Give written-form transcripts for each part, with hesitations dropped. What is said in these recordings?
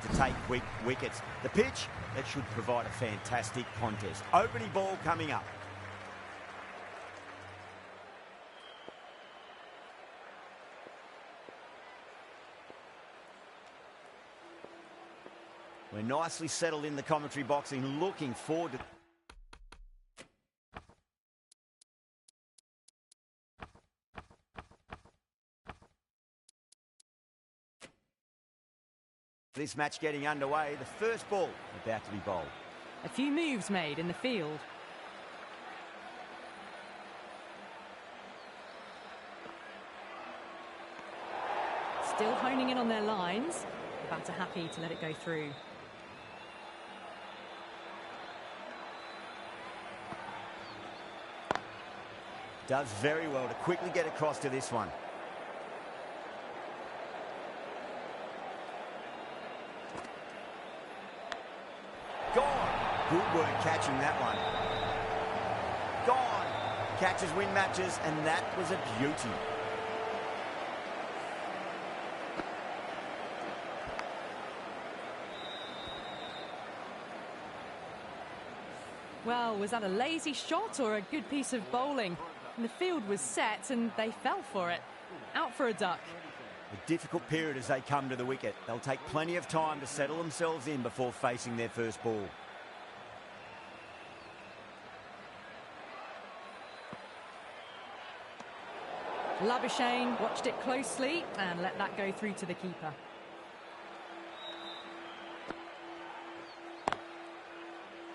to take quick wickets. The pitch, that should provide a fantastic contest. Opening ball coming up. We're nicely settled in the commentary box and looking forward to this match getting underway. The first ball about to be bowled. A few moves made in the field. Still honing in on their lines. The batter happy to let it go through. Does very well to quickly get across to this one. Gone. Good work catching that one. Gone. Catches win matches, and that was a beauty. Well, was that a lazy shot or a good piece of bowling? And the field was set and they fell for it. Out for a duck. A difficult period as they come to the wicket. They'll take plenty of time to settle themselves in before facing their first ball. Labuschagne watched it closely and let that go through to the keeper.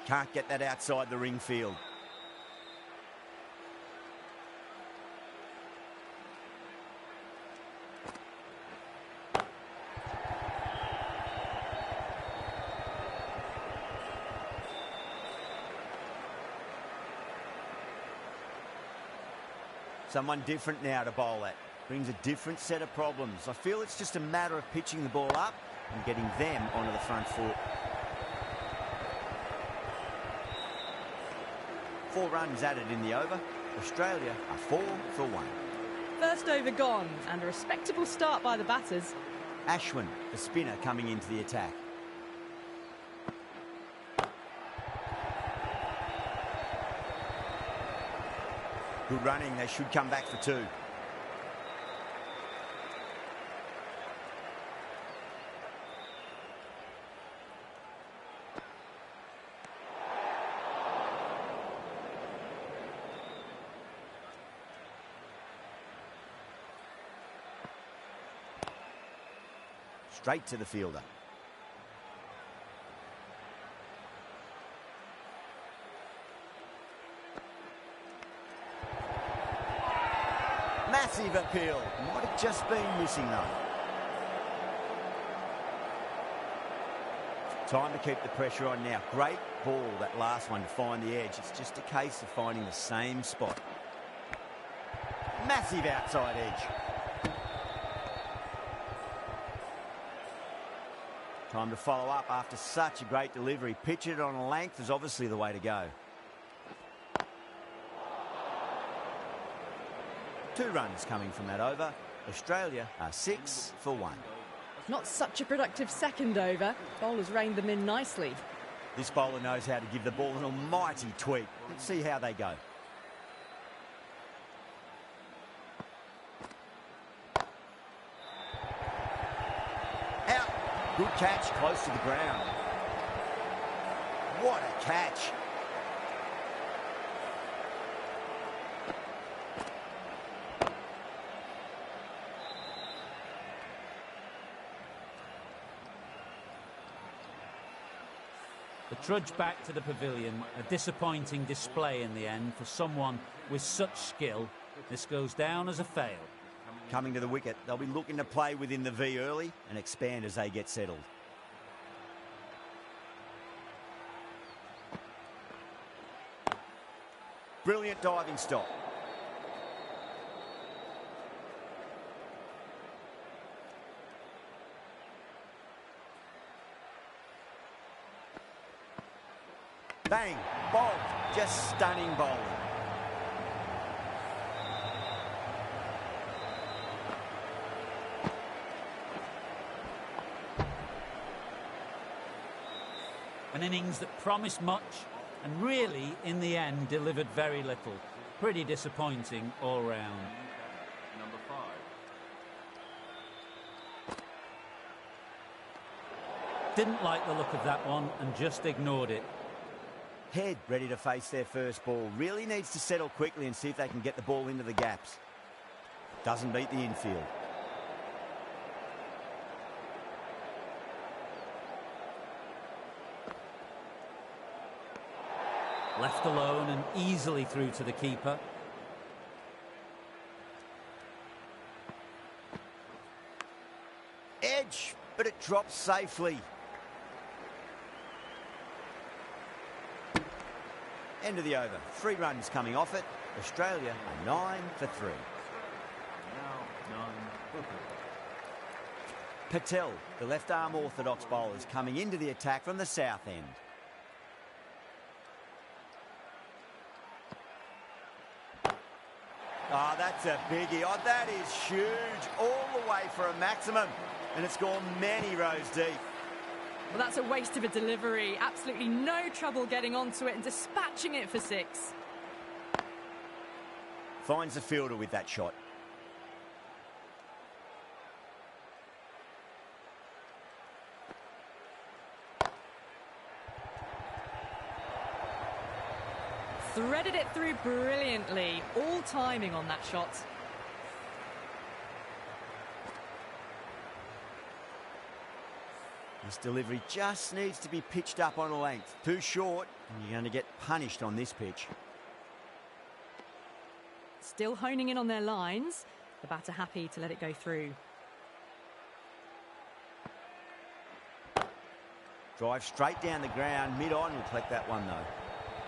Can't get that outside the ring field. Someone different now to bowl at. Brings a different set of problems. I feel it's just a matter of pitching the ball up and getting them onto the front foot. 4 runs added in the over. Australia are 4 for 1. First over gone and a respectable start by the batters. Ashwin, the spinner, coming into the attack. Good running, they should come back for 2. Straight to the fielder. Massive appeal. Might have just been missing though. Time to keep the pressure on now. Great ball, that last one, to find the edge. It's just a case of finding the same spot. Massive outside edge. Time to follow up after such a great delivery. Pitch it on a length is obviously the way to go. 2 runs coming from that over. Australia are 6 for 1. Not such a productive second over. Bowlers reined them in nicely. This bowler knows how to give the ball an almighty tweak. Let's see how they go. Out. Good catch, close to the ground. What a catch. The trudge back to the pavilion, a disappointing display in the end for someone with such skill. This goes down as a fail. Coming to the wicket, they'll be looking to play within the V early and expand as they get settled. Brilliant diving stop. Bang, bowled, just stunning bowling. An innings that promised much and really, in the end, delivered very little. Pretty disappointing all round. Number 5. Didn't like the look of that one and just ignored it. Head ready to face their first ball. Really needs to settle quickly and see if they can get the ball into the gaps. Doesn't beat the infield. Left alone and easily through to the keeper. Edge, but it drops safely. End of the over. 3 runs coming off it. Australia are 9 for 3. Now 9 for 3. Patel, the left-arm orthodox bowler, is coming into the attack from the south end. Oh, that's a biggie. Oh, that is huge. All the way for a maximum. And it's gone many rows deep. Well, that's a waste of a delivery. Absolutely no trouble getting onto it and dispatching it for 6. Finds the fielder with that shot. Threaded it through brilliantly. All timing on that shot. This delivery just needs to be pitched up on a length. Too short, and you're going to get punished on this pitch. Still honing in on their lines. The batter happy to let it go through. Drive straight down the ground. Mid-on will collect that one, though.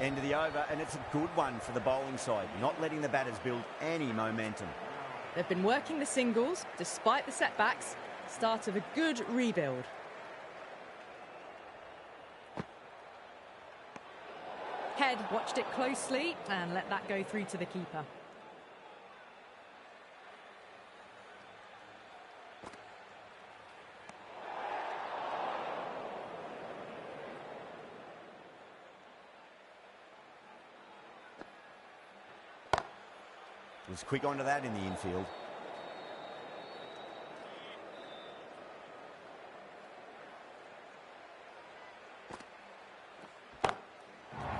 End of the over, and it's a good one for the bowling side. Not letting the batters build any momentum. They've been working the singles, despite the setbacks. Start of a good rebuild. Head watched it closely and let that go through to the keeper. Was quick onto that in the infield.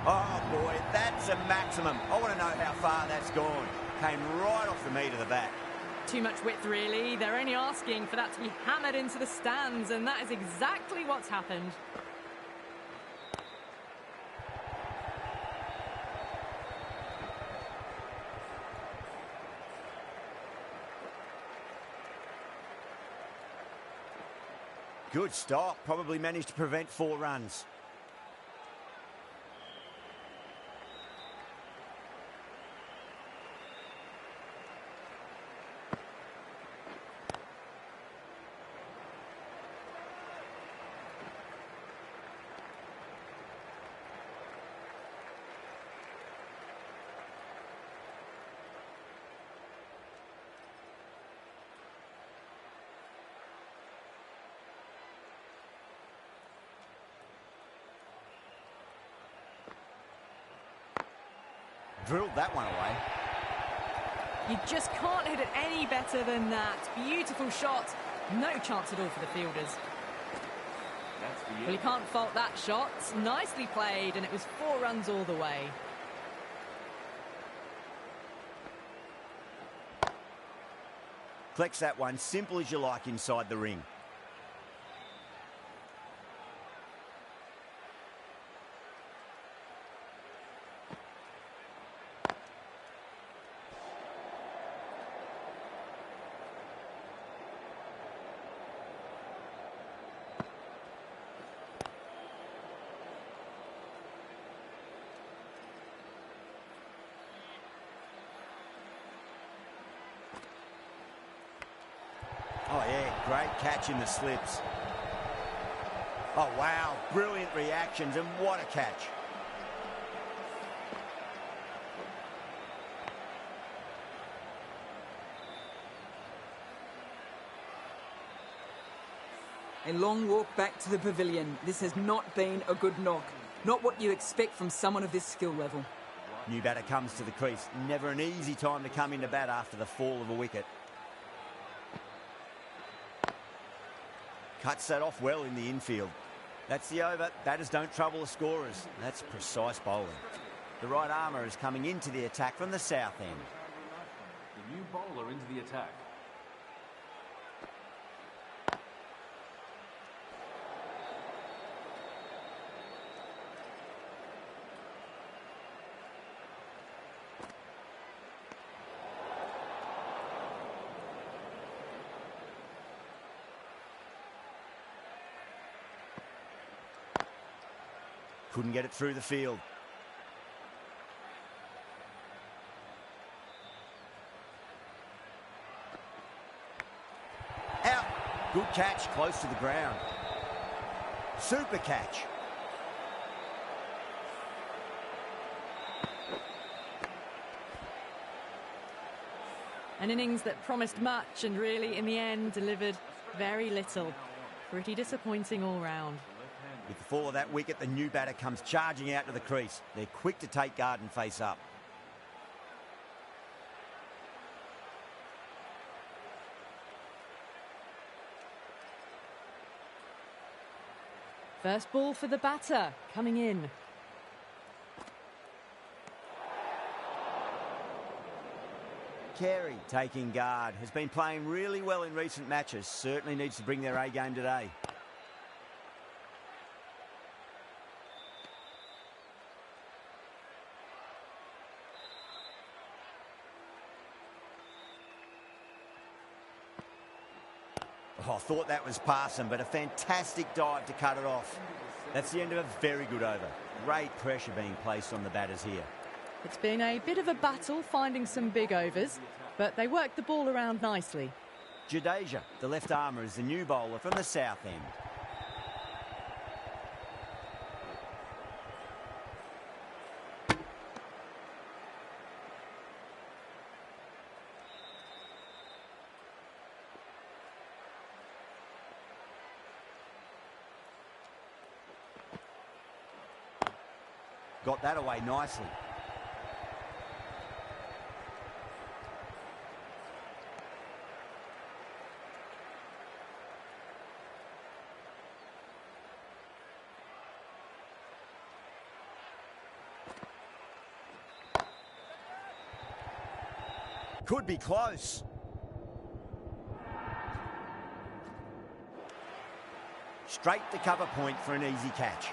Oh boy, that's a maximum. I want to know how far that's gone. Came right off the meat of the bat. Too much width, really. They're only asking for that to be hammered into the stands, and that is exactly what's happened. Good stop. Probably managed to prevent 4 runs. Drilled that one away. You just can't hit it any better than that. Beautiful shot. No chance at all for the fielders. That's the Well, you can't fault that shot. Nicely played, and it was 4 runs all the way. Collects that one, simple as you like, inside the ring. Oh, yeah, great catch in the slips. Oh, wow, brilliant reactions, and what a catch. A long walk back to the pavilion. This has not been a good knock. Not what you expect from someone of this skill level. New batter comes to the crease. Never an easy time to come into bat after the fall of a wicket. Cuts that off well in the infield. That's the over. Batters don't trouble the scorers. That's precise bowling. The right armour is coming into the attack from the south end. The new bowler into the attack. Couldn't get it through the field. Out. Good catch, close to the ground. Super catch. An innings that promised much and really, in the end, delivered very little. Pretty disappointing all round. With the fall of that wicket, the new batter comes charging out to the crease. They're quick to take guard and face up. First ball for the batter, coming in. Carey taking guard. Has been playing really well in recent matches. Certainly needs to bring their A game today. Oh, I thought that was passing, but a fantastic dive to cut it off. That's the end of a very good over. Great pressure being placed on the batters here. It's been a bit of a battle finding some big overs, but they worked the ball around nicely. Jadeja, the left armour, is the new bowler from the south end. Got that away nicely. Could be close. Straight to cover point for an easy catch.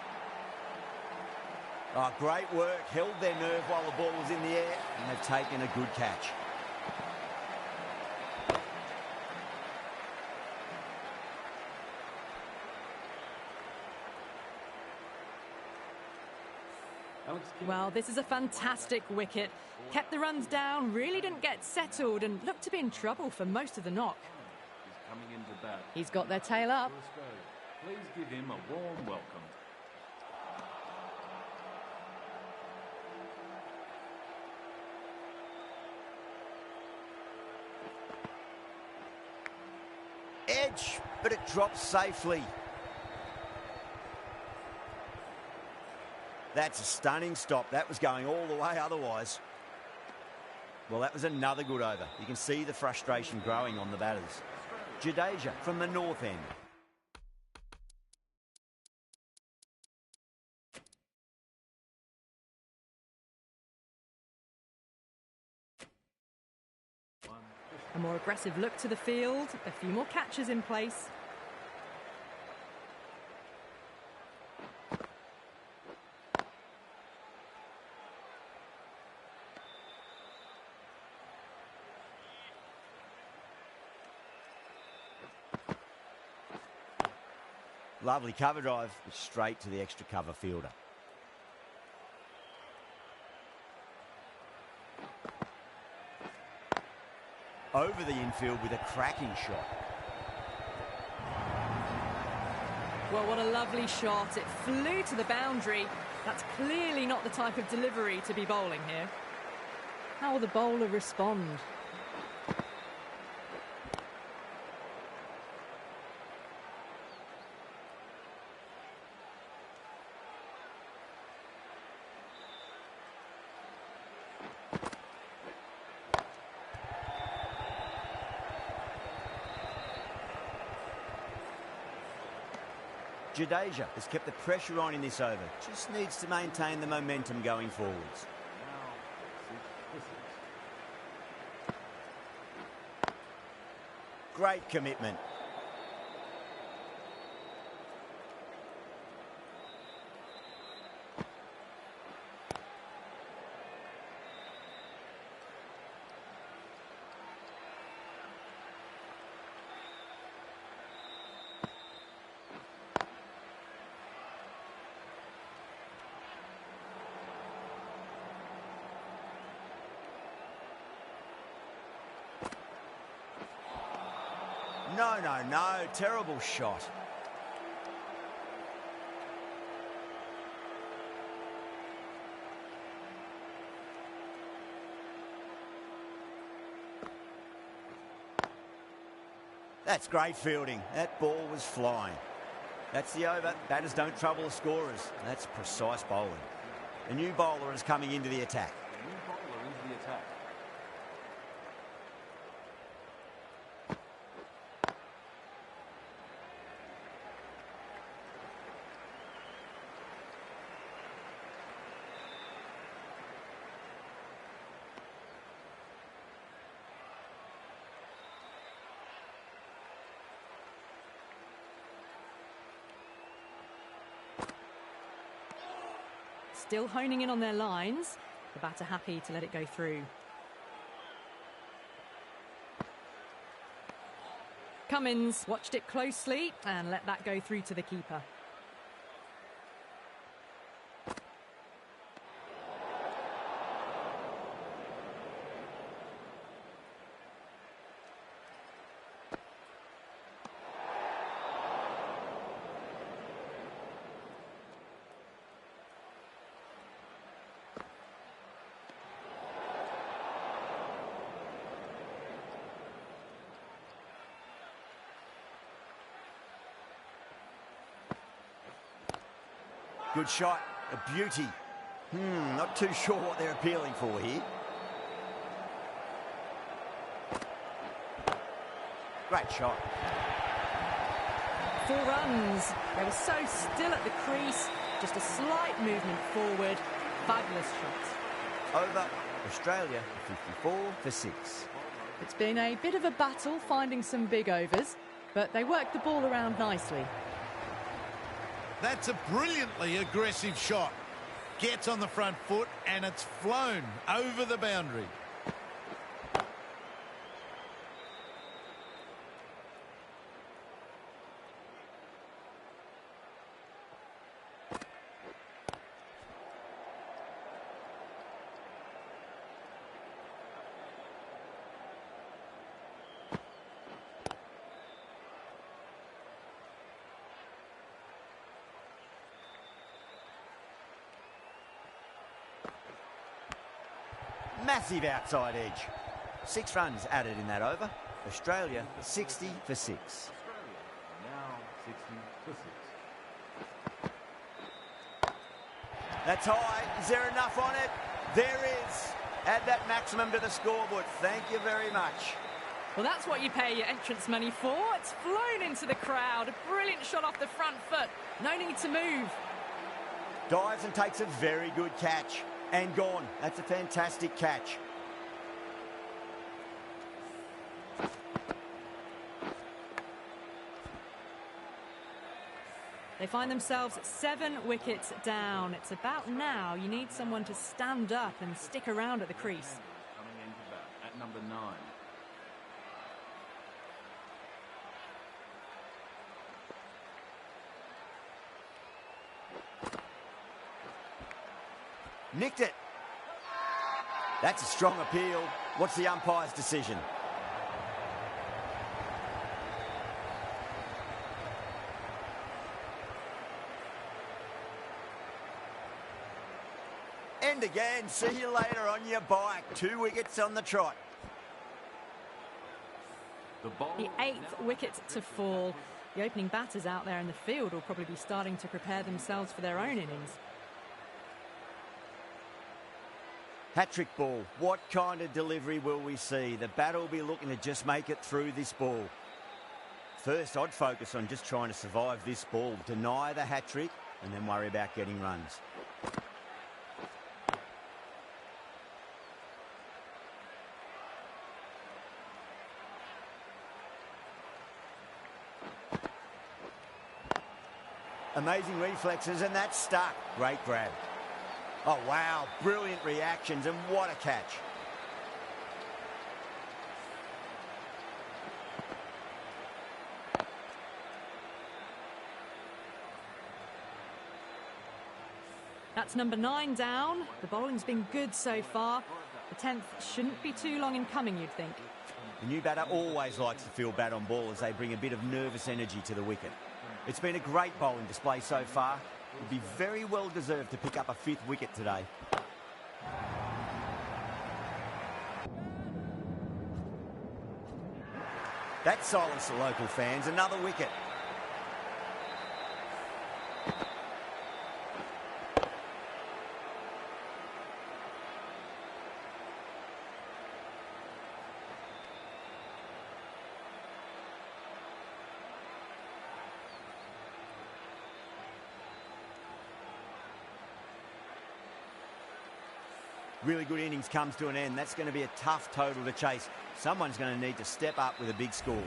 Oh, great work. Held their nerve while the ball was in the air, and they've taken a good catch. Well, this is a fantastic wicket. Kept the runs down, really didn't get settled, and looked to be in trouble for most of the knock. He's coming into bat. He's got their tail up. Please give him a warm welcome. Edge, but it drops safely. That's a stunning stop. That was going all the way otherwise. Well, that was another good over. You can see the frustration growing on the batters. Jadeja from the north end. A more aggressive look to the field, a few more catches in place. Lovely cover drive, straight to the extra cover fielder. Over the infield with a cracking shot. Well, what a lovely shot. It flew to the boundary. That's clearly not the type of delivery to be bowling here. How will the bowler respond? Jadeja has kept the pressure on in this over. Just needs to maintain the momentum going forwards. Great commitment. No. Terrible shot. That's great fielding. That ball was flying. That's the over. Batters don't trouble the scorers. That's precise bowling. A new bowler is coming into the attack. The new bowler into the attack. Still honing in on their lines. The batter happy to let it go through. Cummins watched it closely and let that go through to the keeper. Good shot, a beauty. Not too sure what they're appealing for here. Great shot. 4 runs. They were so still at the crease. Just a slight movement forward. Fabulous shot. Over. Australia 54 for 6. It's been a bit of a battle finding some big overs, but they worked the ball around nicely. That's a brilliantly aggressive shot. Gets on the front foot and it's flown over the boundary. Massive outside edge. 6 runs added in that over. Australia 60 for 6. Australia now 60 for 6. That's high. Is there enough on it? There is. Add that maximum to the scoreboard. Thank you very much. Well, that's what you pay your entrance money for. It's flown into the crowd. A brilliant shot off the front foot. No need to move. Dives and takes a very good catch. And gone. That's a fantastic catch. They find themselves 7 wickets down. It's about now you need someone to stand up and stick around at the crease. Coming into bat at number 9. Nicked it. That's a strong appeal. What's the umpire's decision? End again. See you later on your bike. 2 wickets on the trot. The The 8th wicket to fall. The opening batters out there in the field will probably be starting to prepare themselves for their own innings. Hat-trick ball. What kind of delivery will we see? The batter will be looking to just make it through this ball. First, I'd focus on just trying to survive this ball, deny the hat-trick, and then worry about getting runs. Amazing reflexes, and that's stuck. Great grab. Oh, wow. Brilliant reactions, and what a catch. That's number 9 down. The bowling's been good so far. The 10th shouldn't be too long in coming, you'd think. The new batter always likes to feel bat on ball as they bring a bit of nervous energy to the wicket. It's been a great bowling display so far. Would be very well deserved to pick up a 5th wicket today. That silenced the local fans. Another wicket. Really good innings comes to an end. That's going to be a tough total to chase. Someone's going to need to step up with a big score.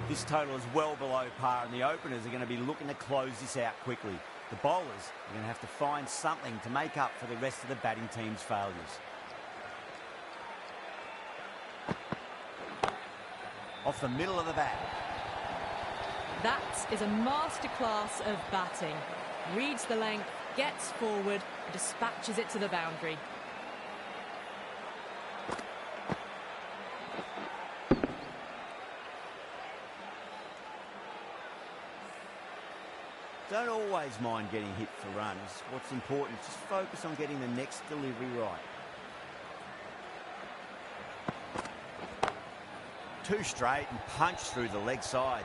This total is well below par, and the openers are going to be looking to close this out quickly. The bowlers are going to have to find something to make up for the rest of the batting team's failures. Off the middle of the bat. That is a masterclass of batting. Reads the length, gets forward, and dispatches it to the boundary. Don't always mind getting hit for runs. What's important is just focus on getting the next delivery right. Too straight and punch through the leg side.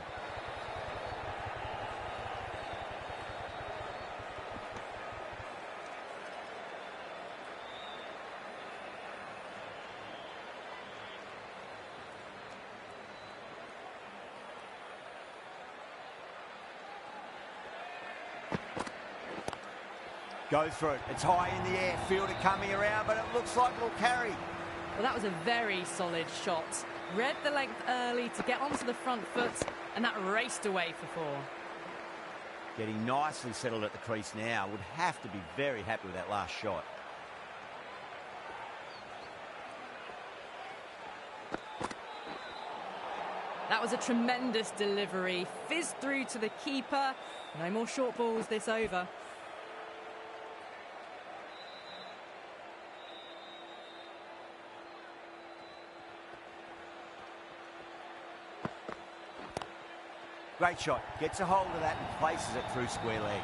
Go through it. It's high in the air. Fielder coming around, but it looks like it'll carry. Well, that was a very solid shot. Read the length early to get onto the front foot, and that raced away for 4. Getting nicely settled at the crease now. Would have to be very happy with that last shot. That was a tremendous delivery. Fizzed through to the keeper. No more short balls this over. Great shot. Gets a hold of that and places it through square leg.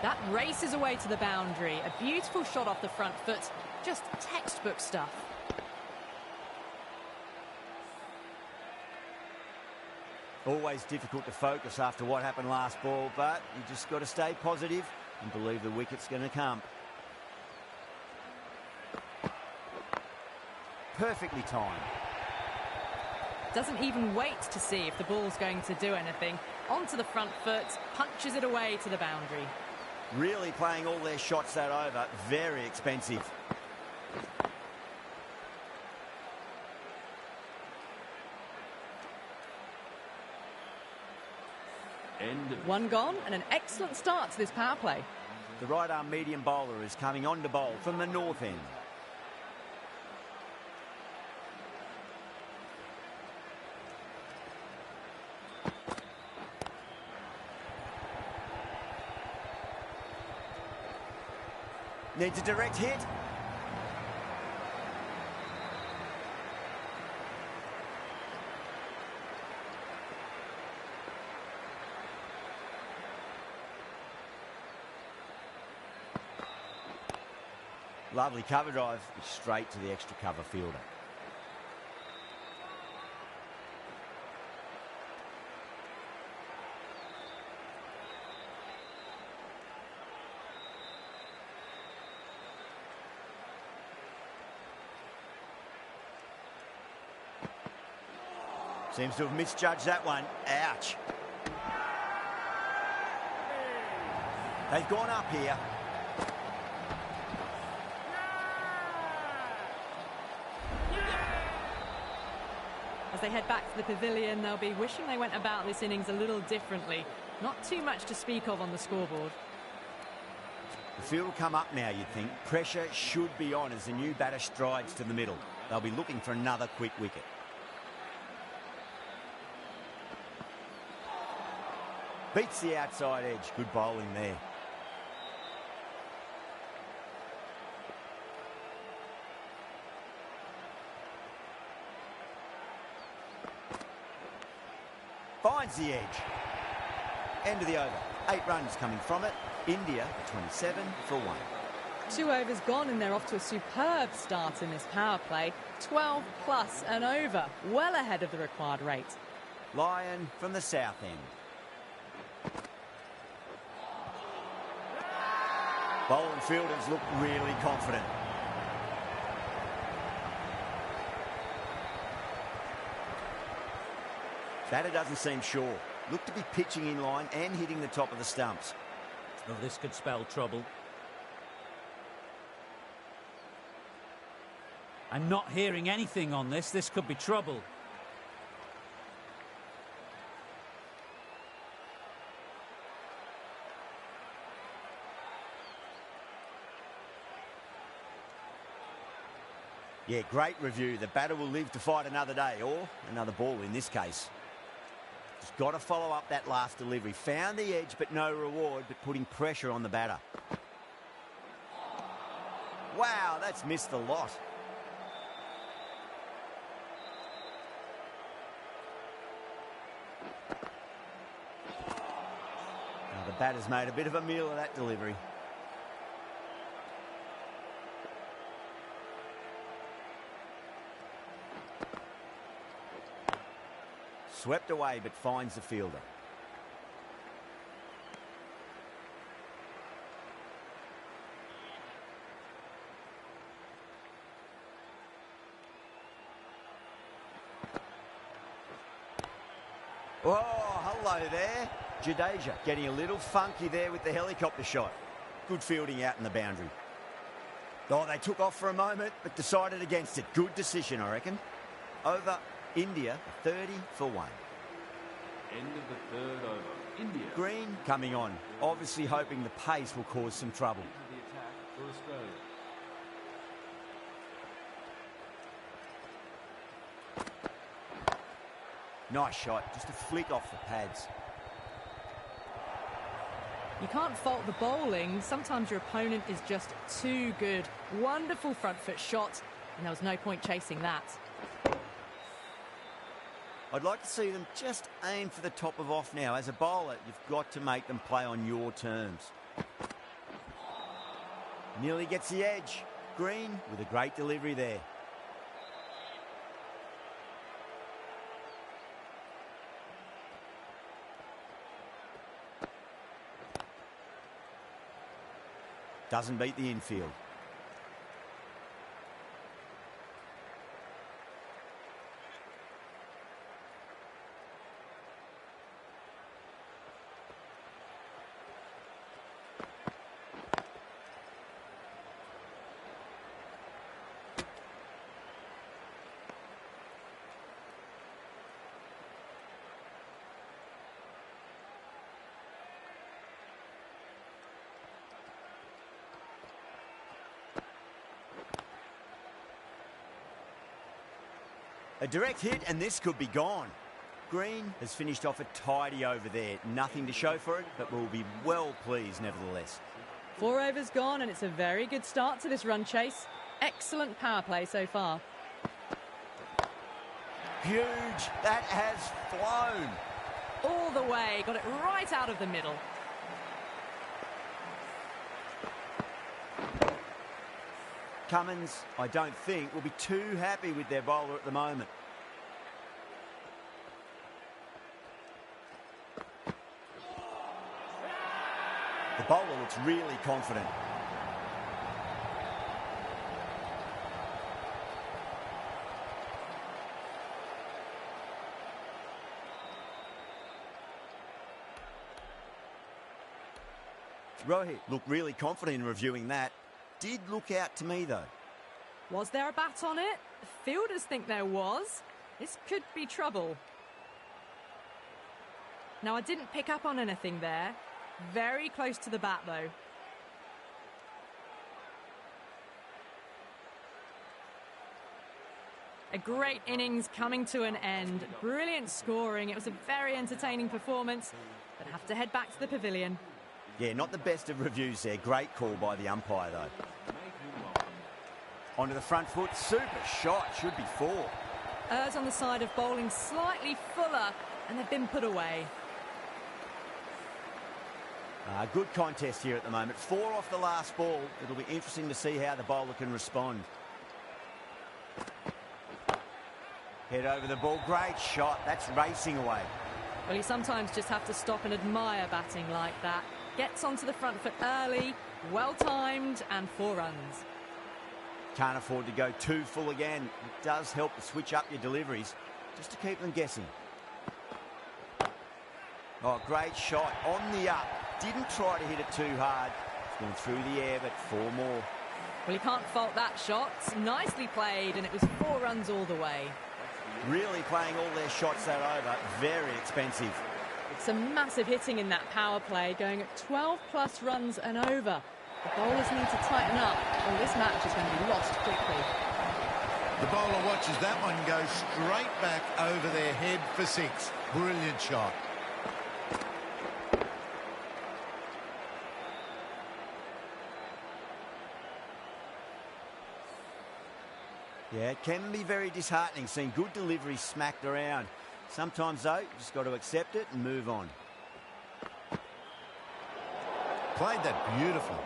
That races away to the boundary. A beautiful shot off the front foot. Just textbook stuff. Always difficult to focus after what happened last ball, but you just got to stay positive and believe the wicket's going to come. Perfectly timed. Doesn't even wait to see if the ball's going to do anything. Onto the front foot, punches it away to the boundary. Really playing all their shots that over. Very expensive. One gone and an excellent start to this power play. The right arm medium bowler is coming on to bowl from the north end. Needs a direct hit. Lovely cover drive, straight to the extra cover fielder. Seems to have misjudged that one. Ouch. They've gone up here. As they head back to the pavilion, they'll be wishing they went about this innings a little differently. Not too much to speak of on the scoreboard. The field will come up now, you'd think. Pressure should be on as the new batter strides to the middle. They'll be looking for another quick wicket. Beats the outside edge. Good bowling there. Finds the edge. End of the over. 8 runs coming from it. India 27 for 1. 2 overs gone and they're off to a superb start in this power play. 12 plus and over. Well ahead of the required rate. Lyon from the south end. Bowling fielders look really confident. Batter doesn't seem sure. Looked to be pitching in line and hitting the top of the stumps. Oh, this could spell trouble. I'm not hearing anything on this. This could be trouble. Yeah, great review. The batter will live to fight another day, or another ball in this case. Just got to follow up that last delivery. Found the edge, but no reward, but putting pressure on the batter. Wow, that's missed a lot. Now the batter's made a bit of a meal of that delivery. Swept away, but finds the fielder. Oh, hello there. Jadeja getting a little funky there with the helicopter shot. Good fielding out in the boundary. Oh, they took off for a moment, but decided against it. Good decision, I reckon. Over India, 30 for 1. End of the third over. India. Green coming on, obviously hoping the pace will cause some trouble. Into the attack for Australia. Nice shot, just a flick off the pads. You can't fault the bowling. Sometimes your opponent is just too good. Wonderful front foot shot, and there was no point chasing that. I'd like to see them just aim for the top of off now. As a bowler, you've got to make them play on your terms. Nearly gets the edge. Green with a great delivery there. Doesn't beat the infield. A direct hit, and this could be gone. Green has finished off a tidy over there. Nothing to show for it, but will be well pleased nevertheless. 4 overs gone, and it's a very good start to this run chase. Excellent power play so far. Huge. That has flown. All the way, got it right out of the middle. Cummins, I don't think, will be too happy with their bowler at the moment. The bowler looks really confident. Rohit looked really confident in reviewing that. Did look out to me, though. Was there a bat on it? The fielders think there was. This could be trouble. Now, I didn't pick up on anything there. Very close to the bat, though. A great innings coming to an end. Brilliant scoring. It was a very entertaining performance. But have to head back to the pavilion. Yeah, not the best of reviews there. Great call by the umpire, though. Onto the front foot. Super shot. Should be 4. AUS on the side of bowling slightly fuller, and they've been put away. Good contest here at the moment. 4 off the last ball. It'll be interesting to see how the bowler can respond. Head over the ball. Great shot. That's racing away. Well, you sometimes just have to stop and admire batting like that. Gets onto the front foot early, well-timed, and 4 runs. Can't afford to go too full again. It does help to switch up your deliveries, just to keep them guessing. Oh, great shot. On the up. Didn't try to hit it too hard. It's gone through the air, but 4 more. Well, you can't fault that shot. Nicely played, and it was 4 runs all the way. Really playing all their shots that over. Very expensive. Some massive hitting in that power play, going at 12+ runs and over. The bowlers need to tighten up, or this match is going to be lost quickly. The bowler watches that one go straight back over their head for 6. Brilliant shot. Yeah, it can be very disheartening seeing good delivery smacked around. Sometimes, though, you just got to accept it and move on. Played that beautifully.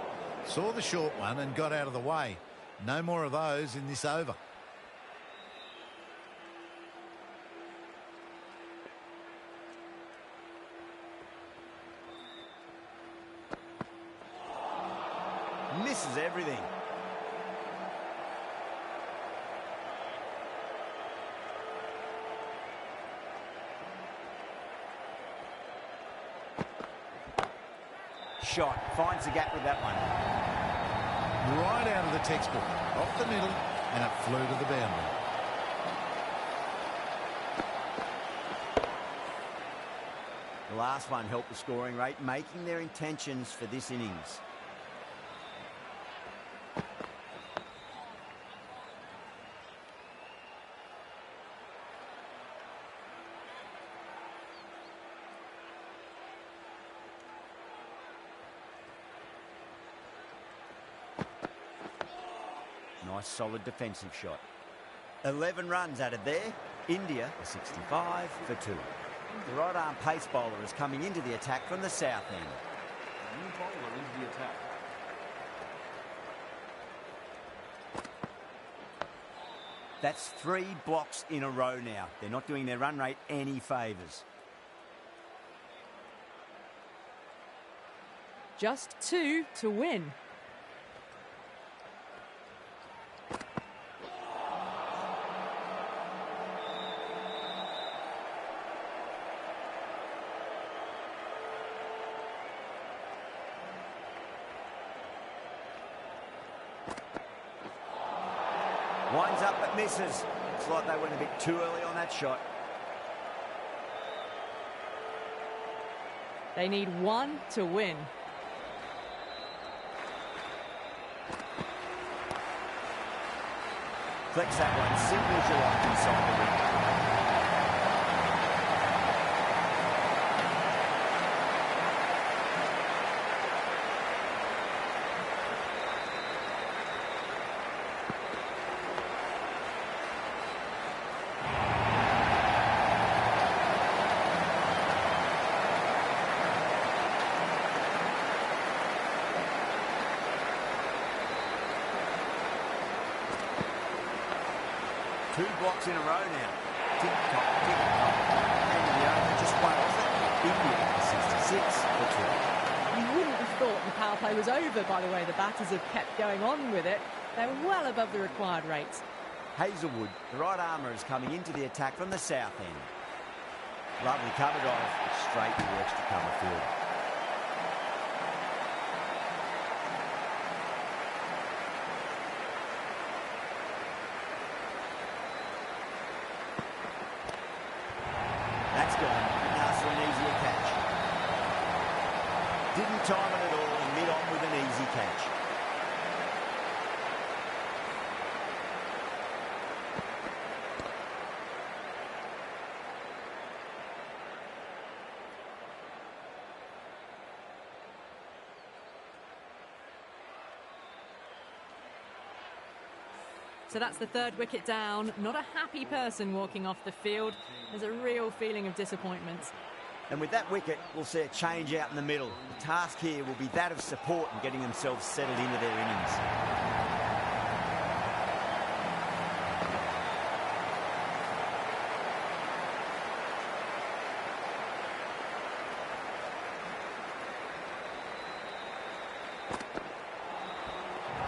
Saw the short one and got out of the way. No more of those in this over. Misses everything. Shot. Finds the gap with that one. Right out of the textbook. Off the middle, and it flew to the boundary. The last one helped the scoring rate, making their intentions for this innings. Nice solid defensive shot. 11 runs added there. India 65 for 2. The right arm pace bowler is coming into the attack from the south end. New bowler into the attack. That's 3 blocks in a row now. They're not doing their run rate any favours. Just 2 to win. Winds up but misses. Looks like they went a bit too early on that shot. They need 1 to win. Flex that one, simple as you like inside the ring. Two blocks in a row now. Tick-tock, tick-tock. And the over just one off it. India 66 for 2. You wouldn't have thought the power play was over by the way the batters have kept going on with it. They're well above the required rates. Hazelwood, the right armour, is coming into the attack from the south end. Lovely cover drive straight to the extra cover field. time on it all and mid-on with an easy catch. So that's the third wicket down. Not a happy person walking off the field. There's a real feeling of disappointment. And with that wicket, we'll see a change out in the middle. The task here will be that of support and getting themselves settled into their innings.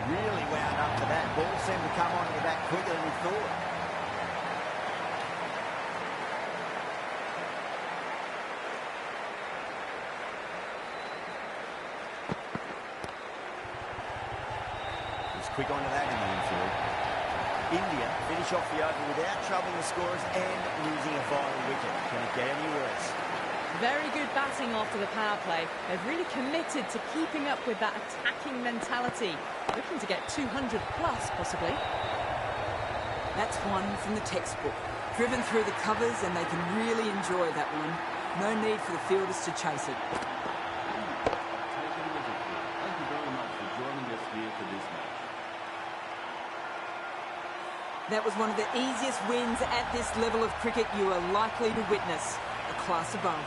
Really wound up to that. Ball seemed to come onto the bat quicker than he thought. He's quick onto that in the infield. India finish off the over without troubling the scorers and losing a vital wicket. Can it get any worse? Very good batting after the power play. They've really committed to keeping up with that attacking mentality. Looking to get 200 plus, possibly. That's one from the textbook. Driven through the covers and they can really enjoy that one. No need for the fielders to chase it. Thank you very much for joining us here for this match. That was one of the easiest wins at this level of cricket you are likely to witness. A class above.